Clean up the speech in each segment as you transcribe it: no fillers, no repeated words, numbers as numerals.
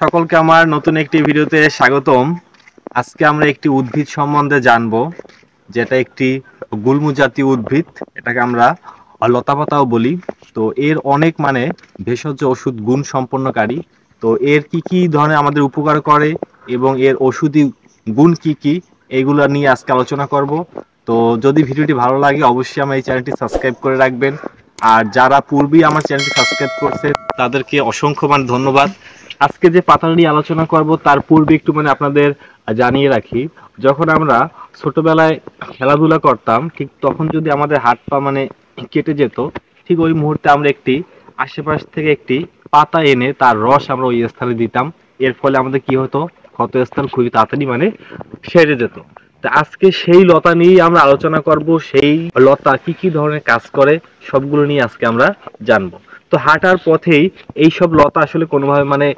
সকলকে আমার নতুন একটি ভিডিওতে স্বাগতম। আজকে আমরা একটি উদ্ভিদ সম্বন্ধে জানবো, যেটা একটি গুল্ম জাতীয় উদ্ভিদ। এটাকে আমরা লতাপাতাও বলি। তো এর অনেক ভেষজ ওষুধ গুণ সম্পন্নকারী। তো এর কি কি ধরনের আমাদের উপকার করে এবং এর ওষুধি গুণ কি কি, এইগুলো নিয়ে আজকে আলোচনা করব। তো যদি ভিডিওটি ভালো লাগে অবশ্যই আমার এই চ্যানেলটি সাবস্ক্রাইব করে রাখবেন। আর যারা পূর্বেই আমার চ্যানেলটি সাবস্ক্রাইব করছে তাদেরকে অসংখ্য ধন্যবাদ। আজকে যে পাতাটা নিয়ে আলোচনা করব তার পূর্বে একটু আপনাদের জানিয়ে রাখি, যখন আমরা ছোটবেলায় খেলাধুলা করতাম ঠিক তখন যদি আমাদের হাত পা কেটে যেত, ঠিক ওই মুহূর্তে আমরা একটি আশেপাশ থেকে একটি পাতা এনে তার রস আমরা ওই স্থানে দিতাম। এর ফলে আমাদের কি হতো, ক্ষতস্থান খুবই তাড়াতাড়ি সেরে যেত। তা আজকে সেই লতা নিয়েই আমরা আলোচনা করব। সেই লতা কি কি ধরনের কাজ করে সবগুলো নিয়ে আজকে আমরা জানবো। তো হাঁটার পথেই এই সব লতা আসলে কোনোভাবে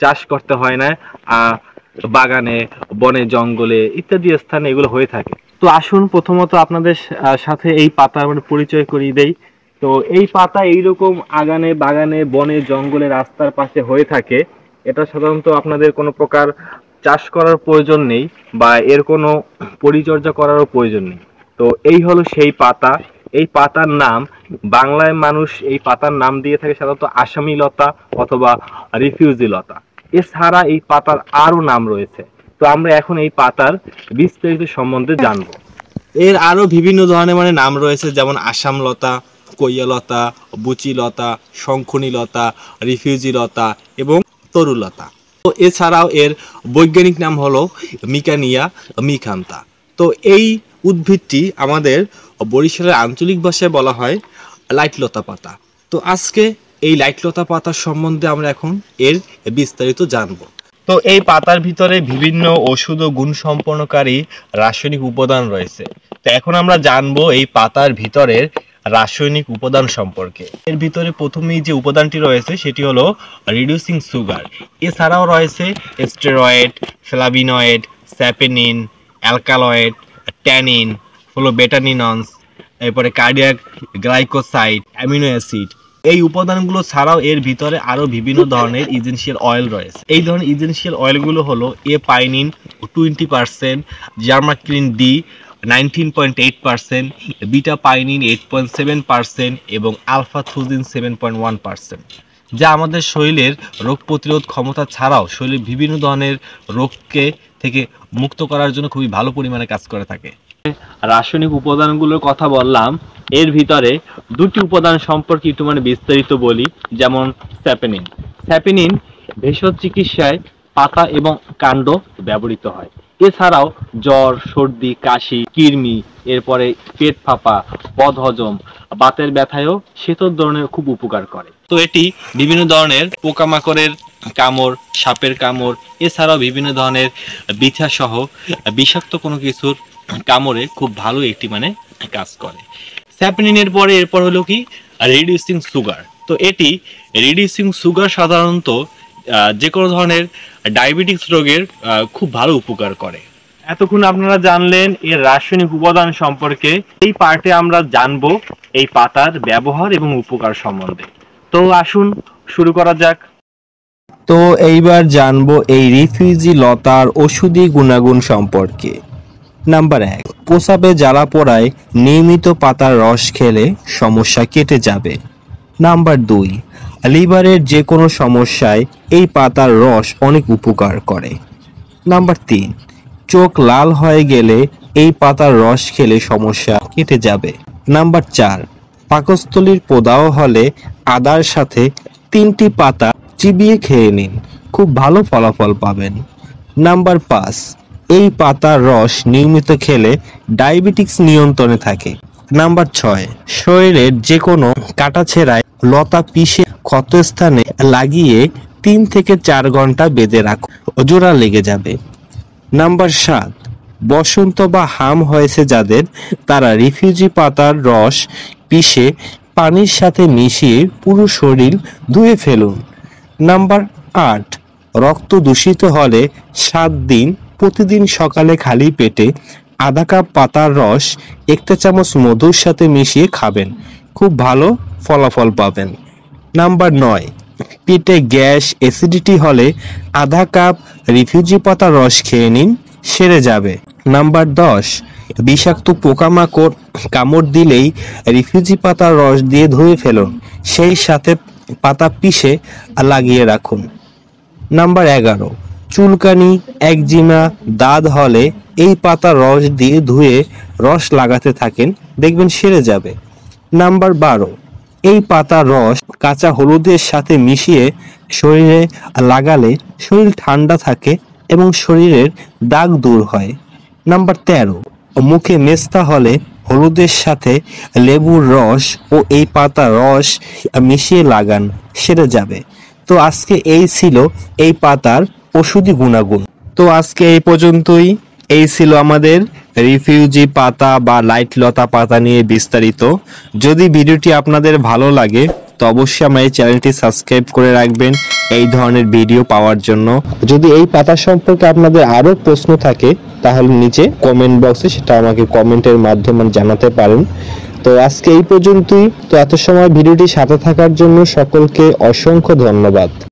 চাষ করতে হয় না। বাগানে, বনে, জঙ্গলে ইত্যাদি স্থানে এগুলো হয়ে থাকে। তো আসুন প্রথমত আপনাদের সাথে এই পাতার পরিচয় করিয়ে দেই। তো এই পাতা এইরকম আগানে, বাগানে, বনে, জঙ্গলে, রাস্তার পাশে হয়ে থাকে। এটা সাধারণত আপনাদের কোনো প্রকার চাষ করার প্রয়োজন নেই বা এর কোনো পরিচর্যা করারও প্রয়োজন নেই। তো এই হলো সেই পাতা। এই পাতার নাম বাংলায় মানুষ এই পাতার নাম দিয়ে থাকে সাধারণত আসামি লতা অথবা রিফিউজি লতা। এছাড়া এই পাতার আরো নাম রয়েছে। তো আমরা এখন এই পাতার বিস্তারিত সম্বন্ধে জানব। এর আরো বিভিন্ন ধরনের নাম রয়েছে, যেমন আসাম লতা, কৈয়া লতা, বুচি লতা, শঙ্খনী লতা, রিফিউজি লতা এবং তরুলতা। তো এছাড়াও এর বৈজ্ঞানিক নাম হলো মিকানিয়া মিকান্তা। তো এই উদ্ভিদটি আমাদের বরিশালের আঞ্চলিক ভাষায় বলা হয় লাইট লতা পাতা। তো আজকে এই লাইট লতা পাতা সম্বন্ধে আমরা এখন এর বিস্তারিত জানব। তো এই পাতার ভিতরে বিভিন্ন ওষুধ ও গুণ সম্পন্নকারী রাসায়নিক উপাদান রয়েছে। তো এখন আমরা জানবো এই পাতার ভিতরের রাসায়নিক উপাদান সম্পর্কে। এর ভিতরে প্রথমেই যে উপাদানটি রয়েছে সেটি হলো রিডিউসিং সুগার। এছাড়াও রয়েছে স্টেরয়েড, ফ্লাভিনয়েড, স্যাপেনিন, অ্যালকালয়েড, ট্যানিন, ফ্লোবেটানিনস, এরপরে কার্ডিয়াক গ্লাইকোসাইড, অ্যামিনো অ্যাসিড। এই উপাদানগুলো ছাড়াও এর ভিতরে আরো বিভিন্ন ধরনের ইসেনশিয়াল অয়েল রয়েছে। এই ধরনের ইসেনশিয়াল অয়েলগুলো হলো এ পাইনিন 20%, জার্মাক্রিন ডি 19.8%, বিটা পাইনিন 8.7% এবং আলফা থুজিন 7.1%, যা আমাদের শরীরের রোগ প্রতিরোধ ক্ষমতা ছাড়াও শরীরের বিভিন্ন ধরনের রোগকে থেকে মুক্ত করার জন্য খুবই ভালো পরিমাণে কাজ করে থাকে। রাসায়নিক উপাদানগুলোর কথা বললাম, এর ভিতরে দুটি উপাদান সম্পর্কে একটু বিস্তারিত বলি। যেমন স্যাপেনিন। স্যাপেনিন ভেষজ চিকিৎসায় পাতা এবং কাণ্ড ব্যবহৃত হয়। এছাড়াও জ্বর, সর্দি, কাশি, কৃমি, এরপরে পেট ফাঁপা, বদহজম, বাতের ব্যথায়ও শীতল ধরনের খুব উপকার করে। তো এটি বিভিন্ন ধরনের পোকামাকড়ের কামড়, সাপের কামড়, এছাড়াও বিভিন্ন ধরনের বিছা সহ বিষাক্ত কোনো কিছুর কামড়ে খুব ভালো একটি কাজ করে। স্যাপেনিনের পরে এরপর হলো কি রিডিউসিং সুগার। তো এটি রিডিউসিং সুগার সাধারণত যে কোনো ধরনের ডায়াবেটিস রোগের খুব ভালো উপকার করে। এতক্ষণ আপনারা জানলেন এর রাসায়নিক উপাদান সম্পর্কে। এই পার্টে আমরা জানবো এই পাতার ব্যবহার এবং উপকার সম্বন্ধে। তো আসুন শুরু করা যাক। তো এইবার জানবো এই রিফিউজি লতার ওষুধি গুণাগুণ সম্পর্কে। নাম্বার 1, প্রস্রাবে জ্বালা পোড়ায় নিয়মিত পাতার রস খেলে সমস্যা কেটে যাবে। নাম্বার 2, লিভারের যে কোনো সমস্যায় এই পাতার রস অনেক উপকার করে। নাম্বার 3, চোখ লাল হয়ে গেলে এই পাতার রস খেলে সমস্যা কেটে যাবে। নাম্বার 4, পাকস্থলীর প্রদাহ হলে আদার সাথে 3টি পাতা চিবিয়ে খেয়ে নিন, খুব ভালো ফলাফল পাবেন। নাম্বার 5, এই পাতার রস নিয়মিত খেলে ডায়াবেটিস নিয়ন্ত্রণে থাকে। নাম্বার 6, শরীরের যে কোনো কাটাছেঁড়ায় লতা পিষে ক্ষতস্থানে লাগিয়ে 3 থেকে 4 ঘন্টা বেঁধে রাখো, জোড়া লেগে যাবে। নাম্বার 7, বসন্ত বা হাম হয়েছে যাদের, তারা রিফিউজি পাতার রস পিষে পানির সাথে মিশিয়ে পুরো শরীর ধুয়ে ফেলুন। নাম্বার 8, রক্ত দূষিত হলে 7 দিন প্রতিদিন সকালে খালি পেটে আধা কাপ পাতার রস 1 চামচ মধুর সাথে মিশিয়ে খাবেন, খুব ভালো ফলাফল পাবেন। নাম্বার 9, পেটে গ্যাস অ্যাসিডিটি হলে আধা কাপ রিফিউজি পাতার রস খেয়ে নিন, সেরে যাবে। নাম্বার 10, বিষাক্ত পোকামাকড় কামড় দিলেই রিফিউজি পাতার রস দিয়ে ধুয়ে ফেলুন, সেই সাথে পাতা পিষে লাগিয়ে রাখুন। নাম্বার 11, চুলকানি, একজিমা, দাঁত হলে এই পাতার রস দিয়ে ধুয়ে রস লাগাতে থাকেন, দেখবেন সেরে যাবে। নাম্বার 12, এই পাতার রস কাঁচা হলুদের সাথে মিশিয়ে শরীরে লাগালে শরীর ঠান্ডা থাকে এবং শরীরের দাগ দূর হয়। নাম্বার 13, মুখে মেস্তা হলে হলুদের সাথে লেবুর রস ও এই পাতার রস মিশিয়ে লাগান, সেরে যাবে। তো আজকে এই ছিল এই পাতার ওষুধি গুণাগুণ। তো আজকে এই পর্যন্তই। এই ছিল আমাদের রিফিউজি পাতা বা লাইট লতা পাতা নিয়ে বিস্তারিত। যদি ভিডিওটি আপনাদের ভালো লাগে তো অবশ্যই আমার এই চ্যানেলটি সাবস্ক্রাইব করে রাখবেন এই ধরনের ভিডিও পাওয়ার জন্য। যদি এই পাতা সম্পর্কে আপনাদের আরো প্রশ্ন থাকে তাহলে নিচে কমেন্ট বক্সে সেটা আমাকে কমেন্টের মাধ্যমে জানাতে পারেন। তো আজকে এই পর্যন্তই। তো এত সময় ভিডিওটি সাথে থাকার জন্য সকলকে অসংখ্য ধন্যবাদ।